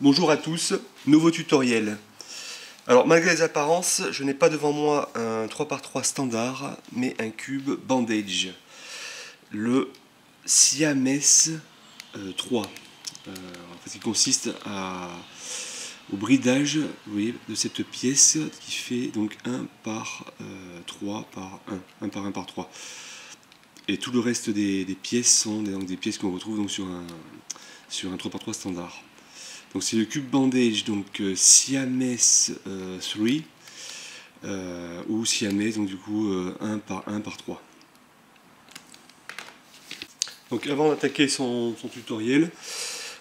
Bonjour à tous, nouveau tutoriel. Alors malgré les apparences, je n'ai pas devant moi un 3x3 standard, mais un cube bandage. Le Siamese 3. En fait, qui consiste au bridage, vous voyez, de cette pièce qui fait donc 1 par 3 par 1 par 1 par 3. Et tout le reste des pièces sont donc des pièces qu'on retrouve donc sur un 3x3 standard. Donc c'est le cube bandage, donc Siamese 3 ou Siamese, donc du coup 1 par 1 par 3. Donc avant d'attaquer son tutoriel,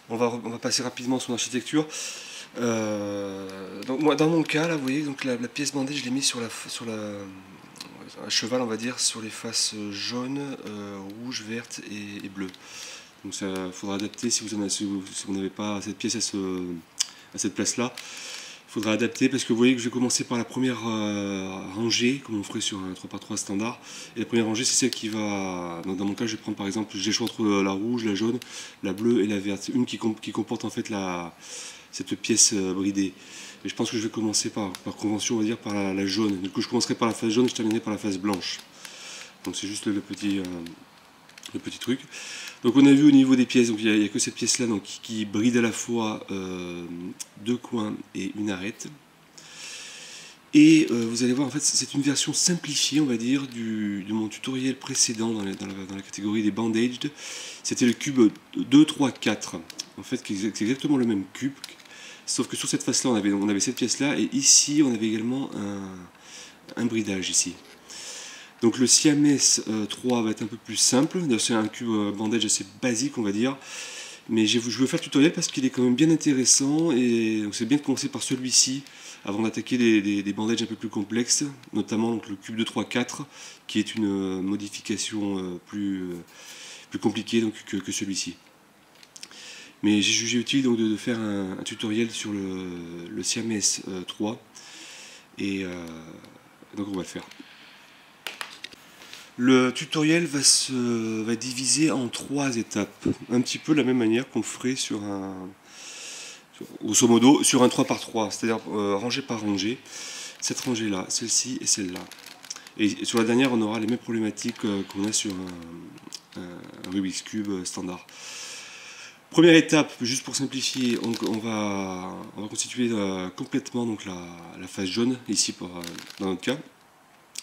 on va passer rapidement sur l'architecture. Donc moi, dans mon cas, là, vous voyez, donc la pièce bandage, je l'ai mise à cheval, on va dire, sur les faces jaunes, rouges, vertes et bleues. Donc ça faudra adapter si vous n'avez pas cette pièce à cette place-là. Il faudra adapter parce que vous voyez que je vais commencer par la première rangée, comme on ferait sur un 3x3 standard. Et la première rangée, c'est celle qui va... Donc dans mon cas, je vais prendre par exemple, j'ai le choix entre la rouge, la jaune, la bleue et la verte. Une qui comporte en fait cette pièce bridée. Et je pense que je vais commencer par convention, on va dire, par la jaune. Du coup, je commencerai par la face jaune et je terminerai par la face blanche. Donc c'est juste le petit truc. Donc on a vu au niveau des pièces, donc il n'y a que cette pièce là donc, qui bride à la fois deux coins et une arête. Et vous allez voir, en fait c'est une version simplifiée, on va dire, de mon tutoriel précédent dans la catégorie des bandaged. C'était le cube 2, 3, 4. En fait c'est exactement le même cube, sauf que sur cette face là on avait cette pièce là, et ici on avait également un bridage ici. Donc le Siamese 3 va être un peu plus simple, c'est un cube bandage assez basique on va dire, mais je veux faire le tutoriel parce qu'il est quand même bien intéressant, et c'est bien de commencer par celui-ci avant d'attaquer des bandages un peu plus complexes, notamment donc, le cube de 3-4 qui est une modification plus compliquée donc, que celui-ci. Mais j'ai jugé utile donc, de faire un tutoriel sur le Siamese 3, et donc on va le faire. Le tutoriel va être divisé en 3 étapes, un petit peu de la même manière qu'on ferait grosso modo, sur un 3x3, c'est-à-dire rangée par rangée. Cette rangée-là, celle-ci et celle-là. Et sur la dernière, on aura les mêmes problématiques qu'on a sur un Rubik's Cube standard. Première étape, juste pour simplifier, on va constituer complètement donc, la face jaune, ici dans notre cas.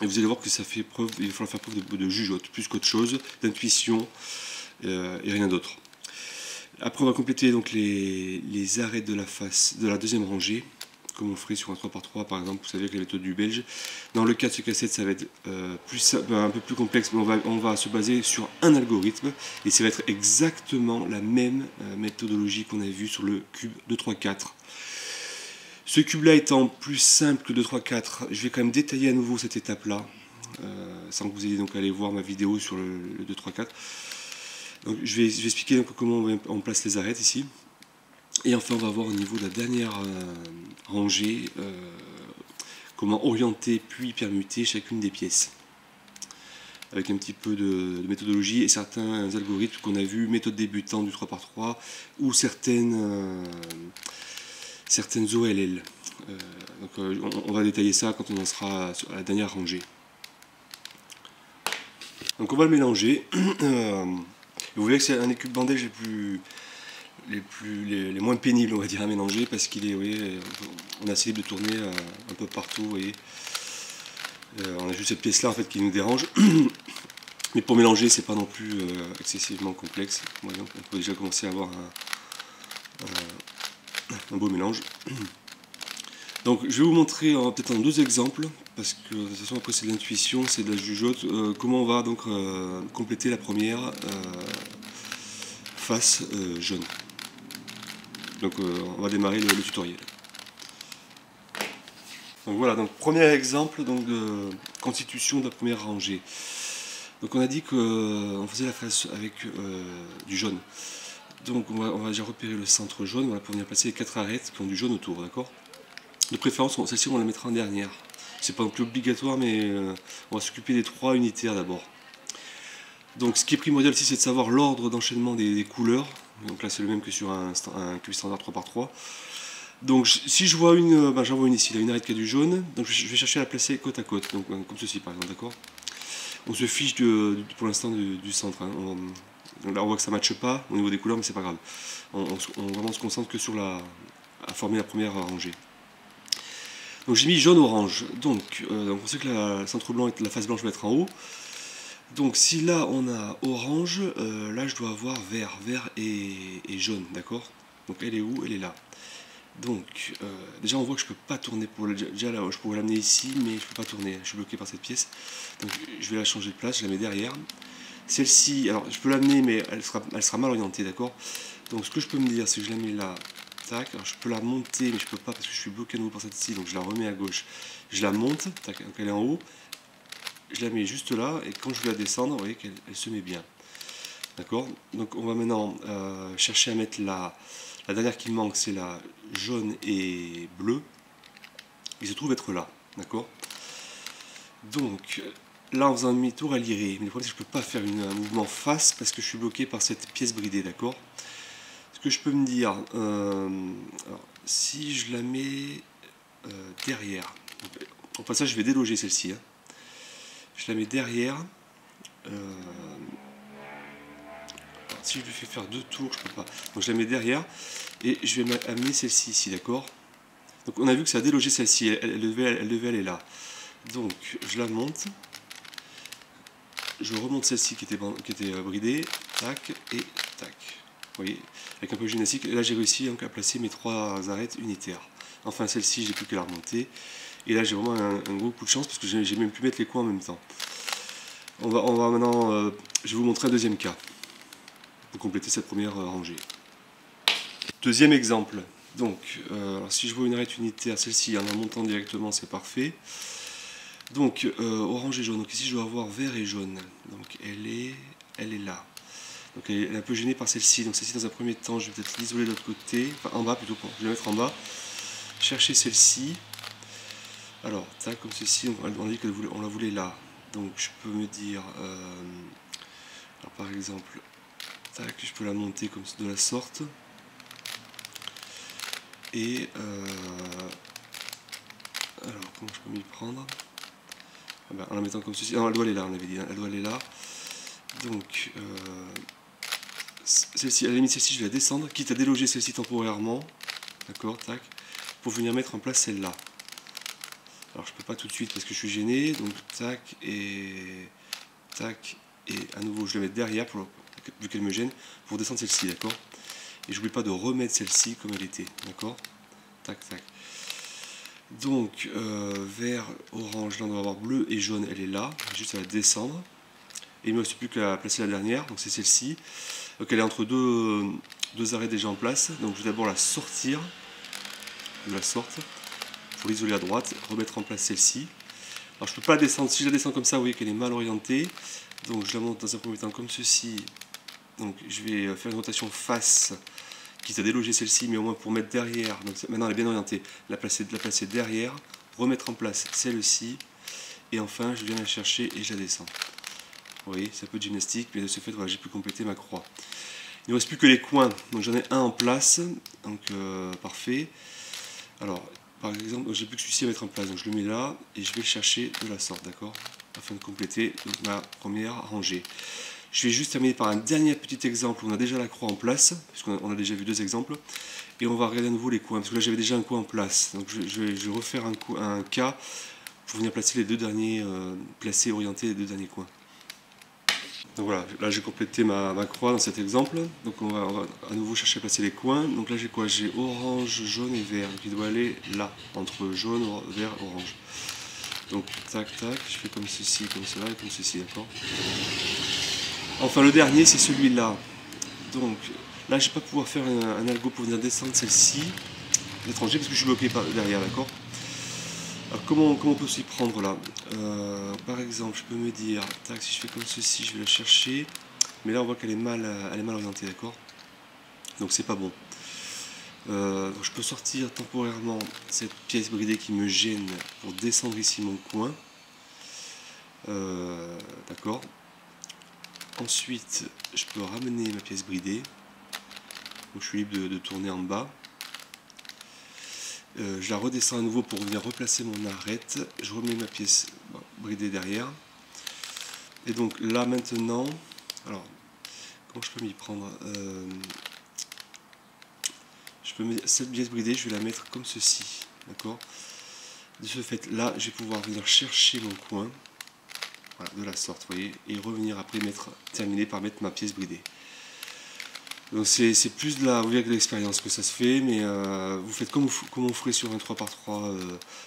Et vous allez voir que ça fait preuve, il va falloir faire preuve de jugeote, plus qu'autre chose, d'intuition et rien d'autre. Après on va compléter donc les arêtes de la face de la deuxième rangée, comme on ferait sur un 3x3 par exemple, vous savez avec la méthode du belge. Dans le cas de ce casse-tête, ça va être un peu plus complexe, mais on va se baser sur un algorithme, et ça va être exactement la même méthodologie qu'on a vue sur le cube de 3-4. Ce cube-là étant plus simple que 2, 3, 4, je vais quand même détailler à nouveau cette étape-là, sans que vous ayez donc à aller voir ma vidéo sur le 2, 3, 4. Donc, je vais expliquer donc comment on place les arêtes ici. Et enfin, on va voir au niveau de la dernière rangée, comment orienter puis permuter chacune des pièces. Avec un petit peu de méthodologie et certains algorithmes qu'on a vus, méthode débutante du 3x3 ou certaines OLL. Donc, on va détailler ça quand on en sera à la dernière rangée. Donc on va le mélanger. Vous voyez que c'est un des cubes bandage les moins pénibles, on va dire, à mélanger, parce qu'il est, vous voyez, on a essayé de tourner un peu partout, vous voyez. On a juste cette pièce là en fait qui nous dérange. Mais pour mélanger, c'est pas non plus excessivement complexe. On peut déjà commencer à avoir un beau mélange. Donc je vais vous montrer peut-être en 2 exemples, parce que de toute façon après c'est de l'intuition, c'est de la jugeote, comment on va donc compléter la première face jaune. Donc on va démarrer le tutoriel. Donc voilà, donc premier exemple donc, de constitution de la première rangée. Donc on a dit qu'on faisait la face avec du jaune. Donc on va déjà repérer le centre jaune, voilà, pour venir placer les 4 arêtes qui ont du jaune autour, d'accord? De préférence, celle-ci on la mettra en dernière. C'est pas non plus obligatoire, mais on va s'occuper des 3 unitaires d'abord. Donc ce qui est primordial ici, c'est de savoir l'ordre d'enchaînement des couleurs. Donc là c'est le même que sur un cubiste standard 3x3. Donc si je vois une, j'en vois une ici, là, une arête qui a du jaune, donc je vais chercher à la placer côte à côte, donc comme ceci par exemple, d'accord. On se fiche pour l'instant du centre, hein. Donc là on voit que ça ne matche pas au niveau des couleurs, mais c'est pas grave. On vraiment se concentre que sur à former la première rangée. Donc j'ai mis jaune-orange, donc on sait que la centre blanc et la face blanche va être en haut. Donc si là on a orange, là je dois avoir vert, et jaune, d'accord. Donc elle est où? Elle est là. Donc déjà on voit que je peux pas tourner déjà là je pourrais l'amener ici, mais je peux pas tourner, je suis bloqué par cette pièce. Donc je vais la changer de place, je la mets derrière. Celle-ci, alors je peux l'amener, mais elle sera mal orientée, d'accord. Donc ce que je peux me dire, c'est que je la mets là, tac. Alors je peux la monter, mais je peux pas parce que je suis bloqué à nouveau par cette-ci, donc je la remets à gauche. Je la monte, tac, donc elle est en haut. Je la mets juste là, et quand je vais la descendre, vous voyez qu'elle se met bien. D'accord. Donc on va maintenant chercher à mettre la dernière qui me manque, c'est la jaune et bleu. Il se trouve être là, d'accord. Donc là, en faisant un demi-tour, elle irait. Mais le problème, c'est que je ne peux pas faire un mouvement face parce que je suis bloqué par cette pièce bridée, d'accord. Ce que je peux me dire, alors, si je la mets derrière, au passage, je vais déloger celle-ci. Hein. Je la mets derrière. Si je lui fais faire 2 tours, je peux pas. Donc je la mets derrière et je vais amener celle-ci ici, d'accord. Donc on a vu que ça a délogé celle-ci, elle devait aller là. Donc je la monte, je remonte celle-ci qui était bridée, tac et tac. Vous voyez, avec un peu de gymnastique, et là j'ai réussi donc, à placer mes 3 arêtes unitaires. Enfin celle-ci, j'ai plus qu'à la remonter. Et là j'ai vraiment un gros coup de chance parce que j'ai même pu mettre les coins en même temps. On va maintenant, je vais vous montrer un deuxième cas pour compléter cette première rangée. Deuxième exemple. Donc, alors si je vois une arête unitaire, celle-ci en la montant directement, c'est parfait. Donc, orange et jaune. Donc ici, je dois avoir vert et jaune. Donc, elle est là. Donc, elle est un peu gênée par celle-ci. Donc, celle-ci, dans un premier temps, je vais peut-être l'isoler de l'autre côté. Enfin, en bas plutôt. Je vais la mettre en bas. Chercher celle-ci. Alors, tac, comme ceci, on a dit qu'on la voulait là. Donc, je peux me dire... alors, par exemple, tac, je peux la monter comme de la sorte. Et alors comment je peux m'y prendre? En la mettant comme ceci. Non, elle doit aller là, on avait dit, hein. Elle doit aller là. Donc celle-ci, à la limite celle-ci je vais la descendre, quitte à déloger celle-ci temporairement. D'accord, tac, pour venir mettre en place celle-là. Alors je peux pas tout de suite parce que je suis gêné, donc tac et à nouveau je la mets derrière vu qu'elle me gêne, pour descendre celle-ci, d'accord. Et j'oublie pas de remettre celle-ci comme elle était, d'accord. Tac, tac. Donc, vert, orange, là on doit avoir bleu et jaune, elle est là, juste à la descendre. Et il ne me reste plus qu'à placer la dernière, donc c'est celle-ci. Donc elle est entre deux arrêts déjà en place, donc je vais d'abord la sortir de la sorte, pour l'isoler à droite, remettre en place celle-ci. Alors je ne peux pas la descendre, si je la descends comme ça, vous voyez qu'elle est mal orientée. Donc je la monte dans un premier temps comme ceci. Donc je vais faire une rotation face, quitte à déloger celle-ci, mais au moins pour mettre derrière. Donc maintenant elle est bien orientée. La placer derrière, remettre en place celle-ci, et enfin je viens la chercher et je la descends. Vous voyez, c'est un peu de gymnastique, mais de ce fait, voilà, j'ai pu compléter ma croix. Il ne reste plus que les coins. Donc j'en ai un en place, donc parfait. Alors, par exemple, j'ai plus que celui-ci à mettre en place, donc je le mets là et je vais le chercher de la sorte, d'accord, afin de compléter donc, ma première rangée. Je vais juste terminer par un dernier petit exemple où on a déjà la croix en place, puisqu'on a déjà vu 2 exemples, et on va regarder à nouveau les coins, parce que là j'avais déjà un coin en place, donc je vais refaire un cas pour venir placer les 2 derniers, placer, orienter les 2 derniers coins. Donc voilà, là j'ai complété ma croix dans cet exemple, donc on va à nouveau chercher à placer les coins. Donc là j'ai quoi? J'ai orange, jaune et vert, qui doit aller là, entre jaune, vert, orange. Donc tac tac, je fais comme ceci, comme cela et comme ceci, d'accord. Enfin le dernier c'est celui-là. Donc là je ne vais pas pouvoir faire un algo pour venir descendre celle-ci, l'étranger, parce que je suis bloqué derrière, d'accord. Alors comment on peut s'y prendre là? Par exemple, je peux me dire, tac, si je fais comme ceci, je vais la chercher, mais là on voit qu'elle est mal orientée, d'accord? Donc c'est pas bon. Donc je peux sortir temporairement cette pièce bridée qui me gêne pour descendre ici mon coin. D'accord. Ensuite, je peux ramener ma pièce bridée. Donc je suis libre de tourner en bas. Je la redescends à nouveau pour venir replacer mon arête. Je remets ma pièce bridée derrière. Et donc là maintenant, alors comment je peux m'y prendre, cette pièce bridée, je vais la mettre comme ceci, d'accord. De ce fait là, je vais pouvoir venir chercher mon coin, voilà, de la sorte, vous voyez, et revenir après terminer par mettre ma pièce bridée. Donc c'est plus de l'expérience que ça se fait, mais vous faites comme on ferait sur un 3x3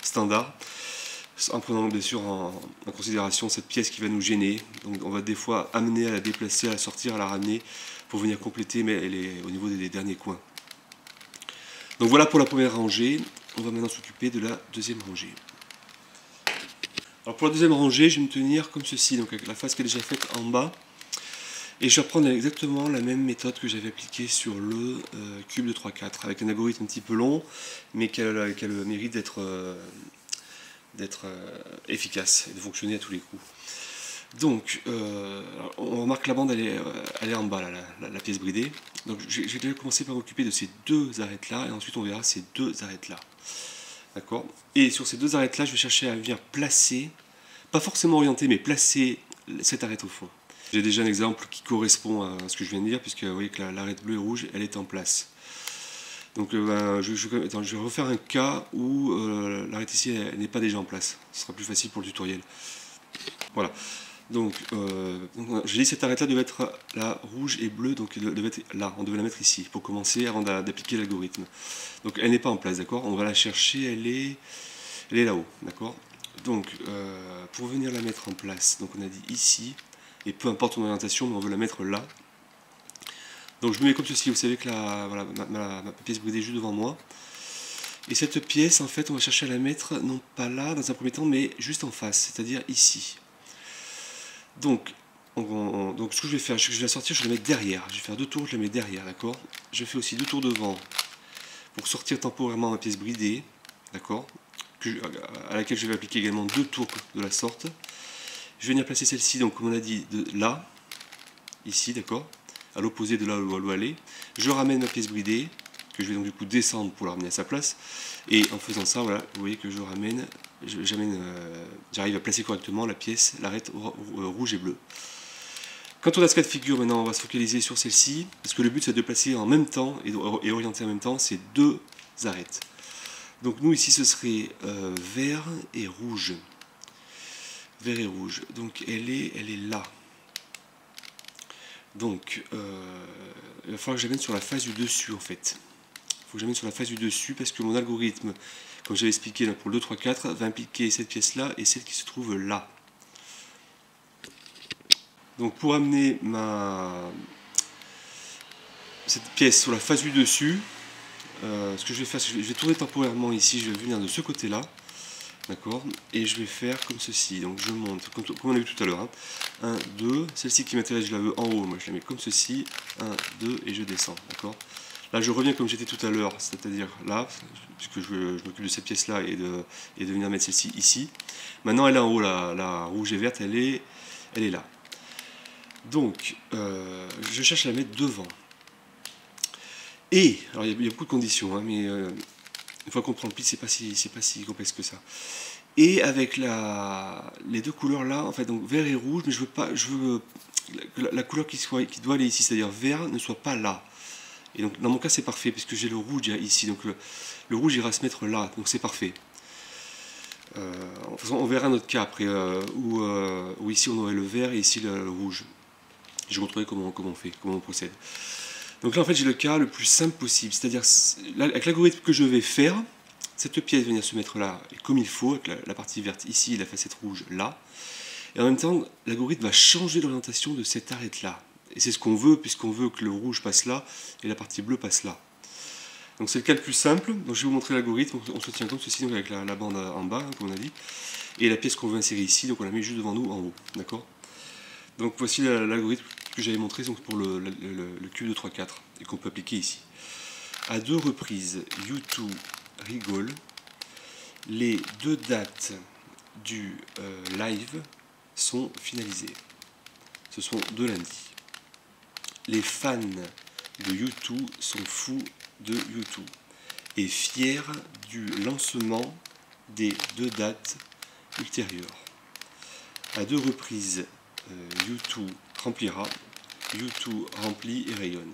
standard, en prenant bien sûr en considération cette pièce qui va nous gêner. Donc on va des fois amener à la déplacer, à la sortir, à la ramener pour venir compléter, mais elle est au niveau des derniers coins. Donc voilà pour la première rangée. On va maintenant s'occuper de la deuxième rangée. Alors pour la deuxième rangée, je vais me tenir comme ceci, donc avec la face qui est déjà faite en bas. Et je vais reprendre exactement la même méthode que j'avais appliquée sur le cube de 3/4, avec un algorithme un petit peu long, mais qui a le mérite d'être efficace et de fonctionner à tous les coups. Donc, on remarque que la bande elle est en bas, là, la pièce bridée. Donc je vais déjà commencer par m'occuper de ces deux arêtes là, et ensuite on verra ces deux arêtes là. D'accord. Et sur ces deux arêtes là, je vais chercher à venir placer, pas forcément orienter, mais placer cette arête au fond. J'ai déjà un exemple qui correspond à ce que je viens de dire, puisque vous voyez que l'arête bleue et rouge, elle est en place. Donc je vais refaire un cas où l'arête ici n'est pas déjà en place. Ce sera plus facile pour le tutoriel. Voilà. Donc j'ai dit cette arête là devait être la rouge et bleue, donc elle devait être là. On devait la mettre ici pour commencer avant d'appliquer l'algorithme. Donc elle n'est pas en place, d'accord. On va la chercher, elle est là-haut, d'accord. Donc pour venir la mettre en place, donc on a dit ici. Et peu importe ton orientation, mais on veut la mettre là. Donc je me mets comme ceci, vous savez que voilà, ma pièce bridée est juste devant moi. Et cette pièce, en fait, on va chercher à la mettre, non pas là, dans un premier temps, mais juste en face, c'est-à-dire ici. Donc ce que je vais faire, je vais la sortir, je vais la mettre derrière. Je vais faire 2 tours, je la mets derrière, d'accord. Je fais aussi 2 tours devant, pour sortir temporairement ma pièce bridée, d'accord, à laquelle je vais appliquer également 2 tours de la sorte. Je vais venir placer celle-ci, donc comme on a dit, de là, ici, d'accord, à l'opposé de là où elle doit aller. Je ramène ma pièce bridée, que je vais donc du coup descendre pour la ramener à sa place. Et en faisant ça, voilà, vous voyez que j'arrive à placer correctement la pièce, l'arête rouge et bleue. Quand on a ce cas de figure, maintenant on va se focaliser sur celle-ci, parce que le but c'est de placer en même temps et orienter en même temps ces deux arêtes. Donc nous ici ce serait vert et rouge. Vert et rouge. Donc elle est là. Donc il va falloir que j'amène sur la face du dessus en fait. Il faut que j'amène sur la face du dessus parce que mon algorithme, comme j'avais expliqué là pour le 2, 3, 4, va impliquer cette pièce là et celle qui se trouve là. Donc pour amener cette pièce sur la face du dessus, ce que je vais faire, c'est que je vais tourner temporairement ici, je vais venir de ce côté là. D'accord. Et je vais faire comme ceci. Donc je monte, comme on a vu tout à l'heure. Hein. 1, 2. Celle-ci qui m'intéresse, je la veux en haut. Moi, je la mets comme ceci. 1, 2, et je descends. D'accord. Là, je reviens comme j'étais tout à l'heure, c'est-à-dire là, puisque je m'occupe de cette pièce-là et de venir mettre celle-ci ici. Maintenant, elle est en haut, la rouge et verte, elle est là. Donc, je cherche à la mettre devant. Et, alors il y a beaucoup de conditions, hein, mais une fois qu'on prend le pli, c'est pas si complexe que ça. Et avec les deux couleurs là, en fait, donc vert et rouge, mais je veux que la couleur qui doit aller ici, c'est-à-dire vert, ne soit pas là. Et donc dans mon cas c'est parfait, puisque j'ai le rouge ici, donc le rouge ira se mettre là, donc c'est parfait. De toute façon, on verra notre cas après, où ici on aurait le vert et ici le rouge. Je vous montrerai comment on fait, comment on procède. Donc là en fait j'ai le cas le plus simple possible, c'est-à-dire avec l'algorithme que je vais faire, cette pièce va venir se mettre là comme il faut, avec la partie verte ici, la facette rouge là, et en même temps l'algorithme va changer l'orientation de cette arête là, et c'est ce qu'on veut puisqu'on veut que le rouge passe là et la partie bleue passe là. Donc c'est le cas le plus simple, donc je vais vous montrer l'algorithme, on se tient comme ceci, donc avec la bande en bas, hein, comme on a dit, et la pièce qu'on veut insérer ici, donc on la met juste devant nous en haut, d'accord. Donc voici l'algorithme que j'avais montré donc, pour le cube de 3/4 et qu'on peut appliquer ici. À 2 reprises, U2 rigole. Les 2 dates du live sont finalisées. Ce sont 2 lundis. Les fans de U2 sont fous de U2 et fiers du lancement des 2 dates ultérieures. À 2 reprises, U2 remplira, U2 remplit et rayonne.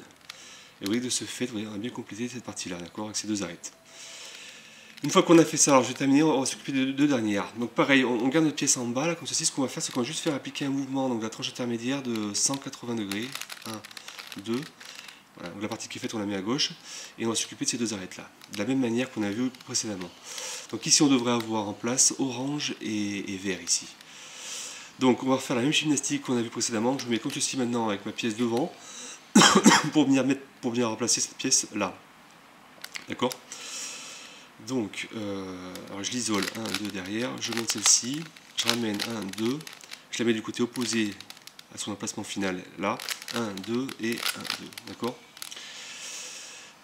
Et vous voyez, de ce fait, vous voyez, on a bien complété cette partie-là, d'accord, avec ces 2 arêtes. Une fois qu'on a fait ça, alors je vais terminer, on va s'occuper de 2 dernières. Donc pareil, on garde notre pièce en bas, là, comme ceci. Ce qu'on va faire, c'est qu'on va juste faire appliquer un mouvement, donc la tranche intermédiaire de 180 degrés. 1, 2. Voilà, donc la partie qui est faite, on la met à gauche. Et on va s'occuper de ces 2 arêtes-là, de la même manière qu'on a vu précédemment. Donc ici, on devrait avoir en place orange et vert ici. Donc on va faire la même gymnastique qu'on a vu précédemment. Je mets comme ceci maintenant avec ma pièce devant pour venir remplacer cette pièce là. D'accord? Donc, alors je l'isole 1, 2 derrière, je monte celle-ci, je ramène 1, 2, je la mets du côté opposé à son emplacement final là, 1, 2 et 1, 2, d'accord?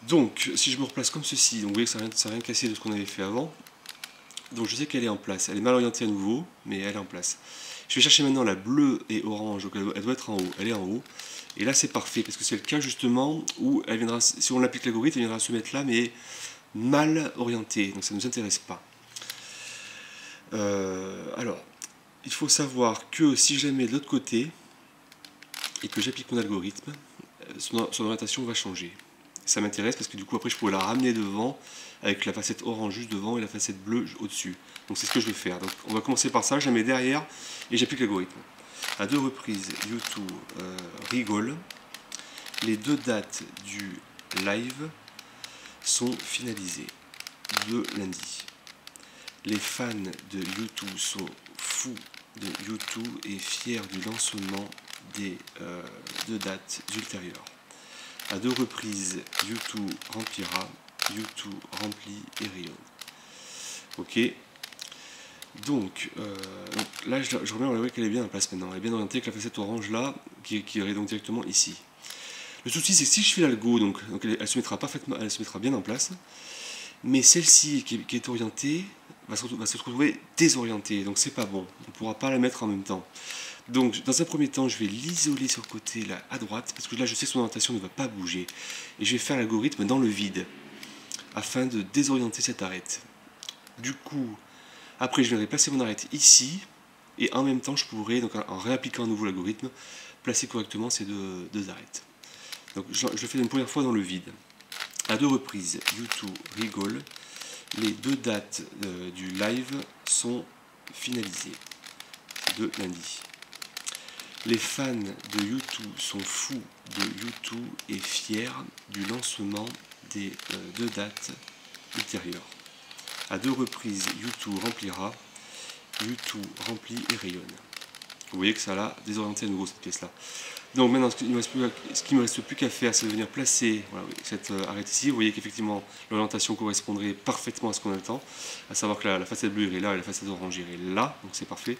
Donc, si je me replace comme ceci, donc vous voyez que ça n'a rien cassé de ce qu'on avait fait avant, donc je sais qu'elle est en place, elle est mal orientée à nouveau, mais elle est en place. Je vais chercher maintenant la bleue et orange, donc elle doit être en haut, elle est en haut, et là c'est parfait, parce que c'est le cas justement où elle viendra, si on applique l'algorithme, elle viendra se mettre là, mais mal orientée, donc ça ne nous intéresse pas. Alors, il faut savoir que si je la mets de l'autre côté et que j'applique mon algorithme, son orientation va changer. Ça m'intéresse parce que du coup après je pourrais la ramener devant avec la facette orange juste devant et la facette bleue au-dessus. Donc c'est ce que je veux faire. Donc on va commencer par ça, je la mets derrière et j'applique l'algorithme. À 2 reprises, U2 rigole. Les 2 dates du live sont finalisées de lundi. Les fans de U2 sont fous de U2 et fiers du lancement des 2 dates ultérieures. À 2 reprises, U2 remplira, U2 remplit et rayonne. Ok. Donc là, je remets, on voit qu'elle est bien en place maintenant. Elle est bien orientée avec la facette orange là, qui irait donc directement ici. Le souci, c'est que si je fais l'algo, donc elle se mettra parfaitement, elle se mettra bien en place. Mais celle-ci qui est orientée va se retrouver désorientée, donc c'est pas bon. On ne pourra pas la mettre en même temps. Donc dans un premier temps, je vais l'isoler sur le côté là à droite, parce que là je sais que son orientation ne va pas bouger. Et je vais faire l'algorithme dans le vide, afin de désorienter cette arête. Du coup, après je viendrai placer mon arête ici, et en même temps je pourrai, donc en réappliquant à nouveau l'algorithme, placer correctement ces deux arêtes. Donc je le fais une première fois dans le vide. À 2 reprises, U2 rigole. Les 2 dates du live sont finalisées. C'est de lundi. Les fans de U2 sont fous de U2 et fiers du lancement des 2 dates ultérieures. À 2 reprises, U2 remplira. U2 remplit et rayonne. Vous voyez que ça l'a désorienté à nouveau cette pièce-là. Donc maintenant, ce qui ne me reste plus qu'à faire, c'est de venir placer voilà, cette arête ici. Vous voyez qu'effectivement, l'orientation correspondrait parfaitement à ce qu'on attend, à savoir que la facette bleue irait là et la facette orange irait là, donc c'est parfait.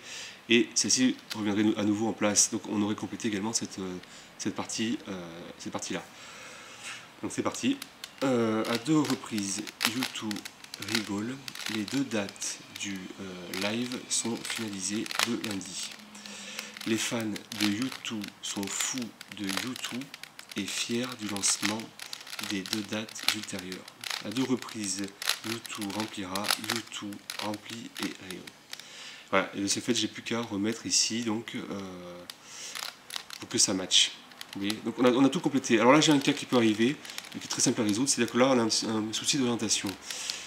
Et celle-ci reviendrait à nouveau en place, donc on aurait complété également cette partie-là. Donc c'est parti. À 2 reprises, U2 rigole. Les 2 dates du live sont finalisées de lundi. Les fans de U2 sont fous de U2 et fiers du lancement des 2 dates ultérieures. À 2 reprises, U2 remplira, U2 remplit et rayonne. Voilà, et de ce fait, j'ai plus qu'à remettre ici donc pour que ça matche. Vous voyez, donc on a tout complété. Alors là, j'ai un cas qui peut arriver, qui est très simple à résoudre, c'est-à-dire que là, on a un souci d'orientation.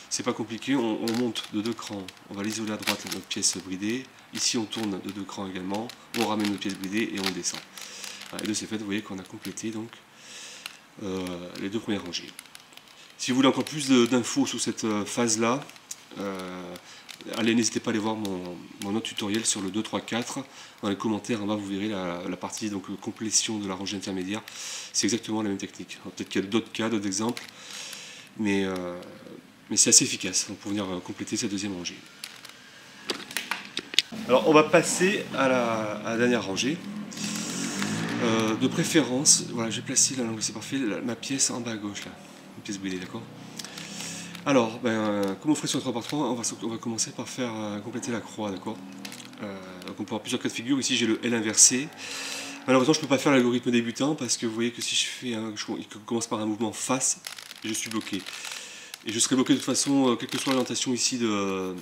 C'est pas compliqué, on monte de 2 crans, on va l'isoler à droite notre pièce bridée, ici on tourne de 2 crans également, on ramène notre pièce bridée et on descend. Voilà, et de ce fait, vous voyez qu'on a complété donc les 2 premières rangées. Si vous voulez encore plus d'infos sur cette phase-là, allez, n'hésitez pas à aller voir mon autre tutoriel sur le 2, 3, 4. Dans les commentaires en bas, vous verrez la partie donc complétion de la rangée intermédiaire. C'est exactement la même technique. Peut-être qu'il y a d'autres cas, d'autres exemples, mais c'est assez efficace pour venir compléter cette deuxième rangée. Alors on va passer à la dernière rangée. De préférence, voilà, j'ai placé là, c'est parfait, ma pièce en bas à gauche, là, une pièce bridée, d'accord. Alors, comme on ferait sur 3x3, on va commencer par faire compléter la croix, d'accord. Donc on peut avoir plusieurs cas de figure. Ici j'ai le L inversé. Malheureusement, je ne peux pas faire l'algorithme débutant parce que vous voyez que si je fais je commence par un mouvement face, je suis bloqué. Et je serai bloqué de toute façon, quelle que soit l'orientation ici de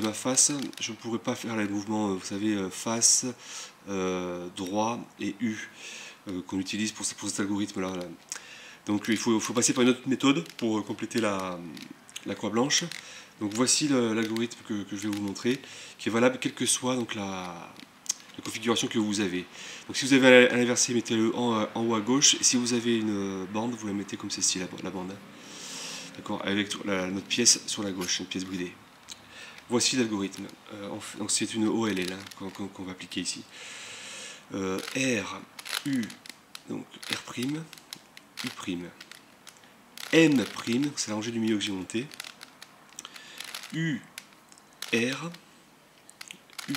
ma face, je ne pourrai pas faire les mouvements, vous savez, face, droit et U qu'on utilise pour cet algorithme-là. Là. Donc il faut passer par une autre méthode pour compléter la croix blanche. Donc voici l'algorithme que je vais vous montrer, qui est valable quelle que soit donc, la configuration que vous avez. Donc si vous avez un inversé, mettez-le en haut à gauche. Et si vous avez une bande, vous la mettez comme ceci, la bande. D'accord, avec notre pièce sur la gauche, une pièce bridée. Voici l'algorithme. Donc c'est une OLL hein, qu'on va appliquer ici. R, U, donc R', U', M', c'est la rangée du milieu que j'ai monté. U, R, U',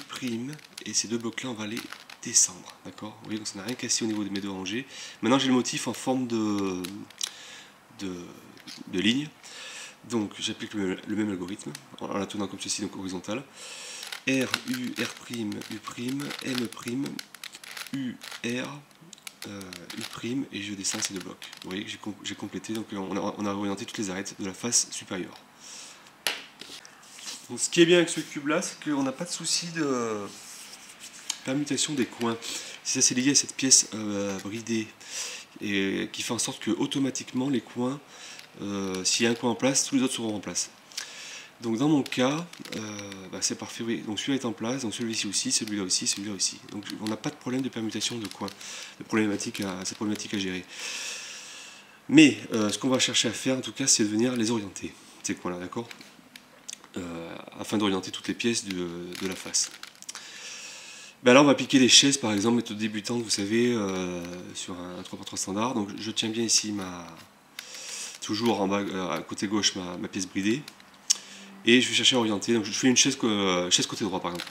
et ces deux blocs-là, on va les descendre. D'accord. Vous voyez, donc ça n'a rien cassé au niveau de mes deux rangées. Maintenant, j'ai le motif en forme de ligne. Donc, j'applique le même algorithme en la tenant comme ceci, donc horizontale. R, U, R', U', M', U, R, U', et je descends ces deux blocs. Vous voyez que j'ai complété, donc on a orienté toutes les arêtes de la face supérieure. Donc, ce qui est bien avec ce cube-là, c'est qu'on n'a pas de souci de permutation des coins. Ça, c'est lié à cette pièce bridée, et qui fait en sorte que automatiquement les coins, s'il y a un coin en place, tous les autres seront en place. Donc dans mon cas, c'est parfait, oui. Donc celui-là est en place, donc celui-ci aussi, celui-là aussi, celui-là aussi. Donc on n'a pas de problème de permutation de coins, c'est problématique à gérer. Mais ce qu'on va chercher à faire en tout cas, c'est de venir les orienter, ces coins-là, d'accord, afin d'orienter toutes les pièces de la face. Là on va appliquer les chaises par exemple, méthode débutante, vous savez, sur un 3x3 standard. Donc je tiens bien ici toujours en bas à côté gauche ma pièce bridée. Et je vais chercher à orienter, donc je fais une chaise côté droit par exemple.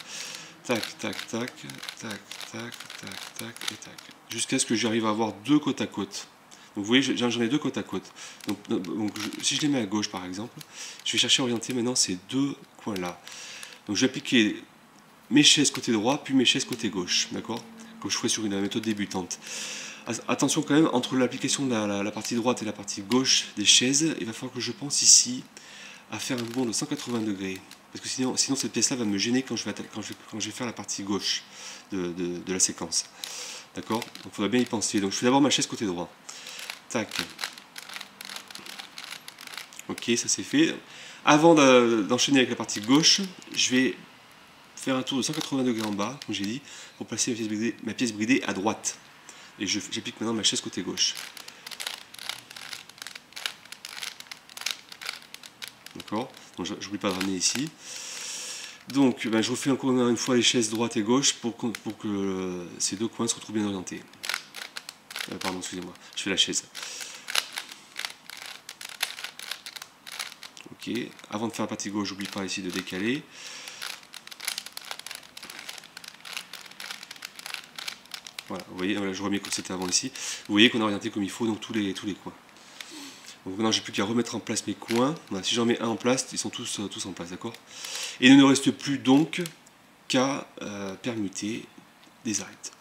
Tac, tac, tac, tac, tac, tac, tac, et tac. Jusqu'à ce que j'arrive à avoir deux côte à côte. Donc vous voyez, j'en ai deux côte à côte. Donc si je les mets à gauche par exemple, je vais chercher à orienter maintenant ces deux coins-là. Donc je vais appliquer mes chaises côté droit, puis mes chaises côté gauche, d'accord, comme je ferai sur une méthode débutante. Attention quand même, entre l'application de la partie droite et la partie gauche des chaises, il va falloir que je pense ici à faire un mouvement de 180 degrés. Parce que sinon cette pièce-là va me gêner quand je vais faire la partie gauche de la séquence. D'accord. Donc il faudra bien y penser. Donc je fais d'abord ma chaise côté droit. Tac. Ok, ça c'est fait. Avant d'enchaîner avec la partie gauche, je vais faire un tour de 180 degrés en bas, comme j'ai dit, pour placer ma pièce bridée à droite. Et j'applique maintenant ma chaise côté gauche. D'accord. Donc j'oublie pas de ramener ici. Donc je refais encore une fois les chaises droite et gauche pour que ces deux coins se retrouvent bien orientés. Pardon, excusez-moi, je fais la chaise. Ok, avant de faire la partie gauche, j'oublie pas ici de décaler. Voilà, vous voyez, je remets comme c'était avant ici. Vous voyez qu'on a orienté comme il faut donc tous les coins. Donc maintenant j'ai plus qu'à remettre en place mes coins. Voilà, si j'en mets un en place, ils sont tous en place, d'accord. Et il ne reste plus donc qu'à permuter des arêtes.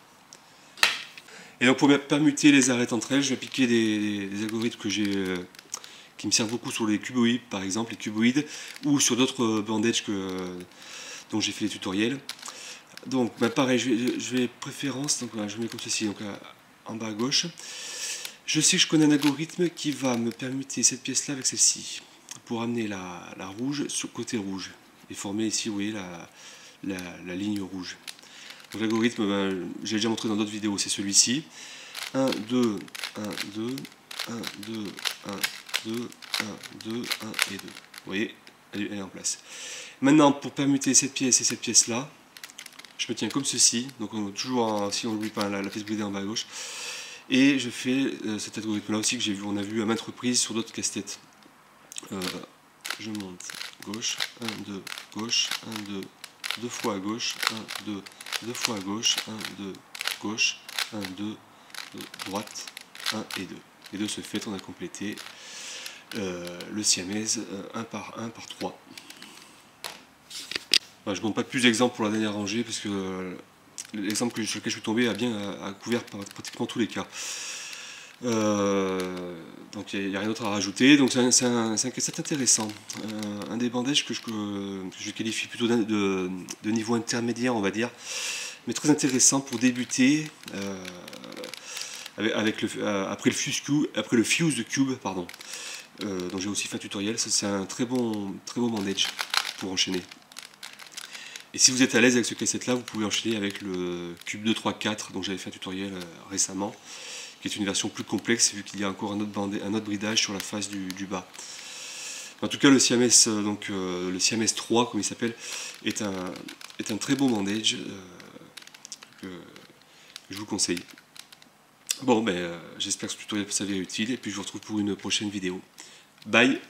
Et donc pour permuter les arêtes entre elles, je vais appliquer des algorithmes qui me servent beaucoup sur les cuboïdes par exemple, les cuboïdes, ou sur d'autres bandages dont j'ai fait les tutoriels. Donc pareil, je vais préférence, donc voilà, je mets comme ceci, donc en bas à gauche. Je sais que je connais un algorithme qui va me permuter cette pièce-là avec celle-ci, pour amener la rouge sur le côté rouge, et former ici, vous voyez, la ligne rouge. Donc l'algorithme, j'ai déjà montré dans d'autres vidéos, c'est celui-ci. 1, 2, 1, 2, 1, 2, 1, 2, 1, 2, 1 et 2. Vous voyez, elle est en place. Maintenant, pour permuter cette pièce et cette pièce-là, je me tiens comme ceci, donc toujours, si on n'oublie pas la pièce bridée en bas à gauche, et je fais cet algorithme-là aussi que on a vu à maintes reprises sur d'autres casse-têtes. Je monte gauche, 1, 2, gauche, 1, 2, 2 fois à gauche, 1, 2, 2 fois à gauche, 1, 2, gauche, 1, 2, droite, 1 et 2. Et de ce fait, on a complété le siamèse 1 par 3. Je ne montre pas plus d'exemples pour la dernière rangée parce que l'exemple sur lequel je suis tombé a couvert pratiquement tous les cas. Donc il n'y a rien d'autre à rajouter. Donc c'est un casse-tête intéressant. Un des bandages que je qualifie plutôt de niveau intermédiaire, on va dire, mais très intéressant pour débuter après le Fuse Cube, pardon. Donc j'ai aussi fait un tutoriel. C'est un très bon bandage pour enchaîner. Et si vous êtes à l'aise avec ce cassette là, vous pouvez enchaîner avec le Cube 2, 3, 4 dont j'avais fait un tutoriel récemment, qui est une version plus complexe vu qu'il y a encore un autre bridage sur la face du bas. En tout cas, le Siamès, le Siamès 3, comme il s'appelle, est un très bon bandage que je vous conseille. Bon, j'espère que ce tutoriel vous s'avérer utile et puis je vous retrouve pour une prochaine vidéo. Bye!